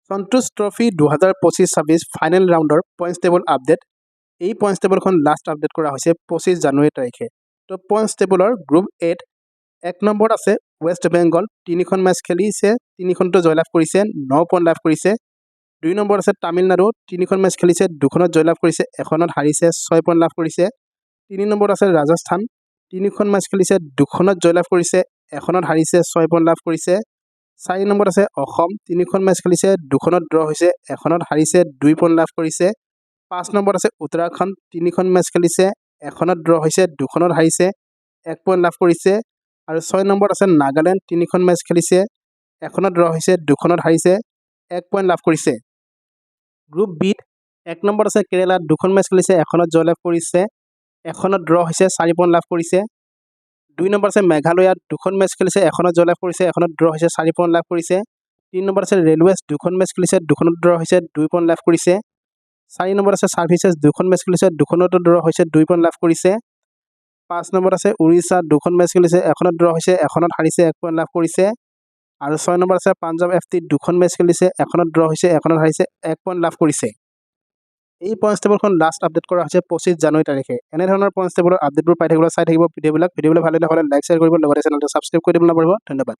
সন্তোষ trophy 2025-26 final ৰাউণ্ডৰ points table update. এই points টেবলখন last update কৰা হৈছে 25 জানুৱাৰী তাৰিখে। তো পইণ্টছ টেবলৰ গ্ৰুপ এত 1 নম্বৰত আছে ৱেষ্ট বেংগল, 3খন মেচ খেলিছে, 3খনতো জয়লাভ কৰিছে, 9 পইণ্ট লাভ কৰিছে। 2 নম্বৰত আছে তামিলনাডু, 3খন মেচ খেলিছে, 2খনত জয়লাভ কৰিছে, 1খনত হাৰিছে, 6 পইণ্ট লাভ কৰিছে। 3 নম্বৰত আছে ৰাজস্থান, 3খন মেচ খেলিছে, 2খনত জয়লাভ কৰিছে, 1খনত হাৰিছে, 6 পইণ্ট লাভ কৰিছে। 4 নম্বৰত আছে অসম, 3খন মেচ খেলিছে, 2খনত ড্ৰ হৈছে, 1খনত হাৰিছে, 2 পইণ্ট লাভ কৰিছে। 5 নম্বৰত আছে উত্তৰাখণ্ড, 3খন মেচ খেলিছে, 1খনত ড্ৰ হৈছে, 2খনত হাৰিছে, 1 পইণ্ট লাভ কৰিছে। আৰু 6 নম্বৰত আছে নাগালেণ্ড, 3খন মেচ খেলিছে, 1খনত ড্ৰ হৈছে, 2খনত হাৰিছে, 1 পইণ্ট লাভ কৰিছে। গ্ৰুপ বিত 1 নম্বৰত আছে কেৰালা, 2খন মেচ খেলিছে, 1খনত জয়লাভ কৰিছে, 1খনত ড্ৰ হৈছে, 4 পইণ্ট লাভ কৰিছে। 2 নম্বৰ আছে মেঘালয়া, 2খন মেচ খেলিছে, 1খনত জয়লাভ কৰিছে, 1খনত ড্ৰ হৈছে, 4 পইণ্ট লাভ কৰিছে। 3 নম্বৰ আছে ৰেলৱেজ, 2খন মেচ খেলিছে, 2খনত ড্ৰ হৈছে, 2 পইণ্ট লাভ কৰিছে। 4 নম্বৰ আছে ছাৰ্ভিচেছ, 2খন মেচ খেলিছে, 2খনতো ড্ৰ হৈছে, 2 পইণ্ট লাভ কৰিছে। 5 নম্বৰত আছে উৰিষ্যা, 2খন মেচ খেলিছে, 1খনত ড্ৰ হৈছে, 1খনত হাৰিছে, 1 পইণ্ট লাভ কৰিছে। আৰু 6 নম্বৰ আছে পাঞ্জাৱ FC, 2খন মেচ খেলিছে, 1খনত ড্ৰ হৈছে, 1খনত হাৰিছে, 1 পইণ্ট লাভ কৰিছে। এই পইণ্টছ টেবলখন লাষ্ট আপডেট কৰা হৈছে 25 জানুৱাৰী তাৰিখে। এনেধৰণৰ পইণ্টছ টেবলৰ আপডেটবোৰ পাই থাকিবলৈ চাই থাকিব ভিডিঅ'বিলাক। ভিডিঅ'বিলাক ভাল লাগিলে হ'লে লাইক শ্বেয়াৰ কৰিব, লগতে চেনেলটো ছাবস্ক্ৰাইব কৰি দিব নাপাহৰিব। ধন্যবাদ।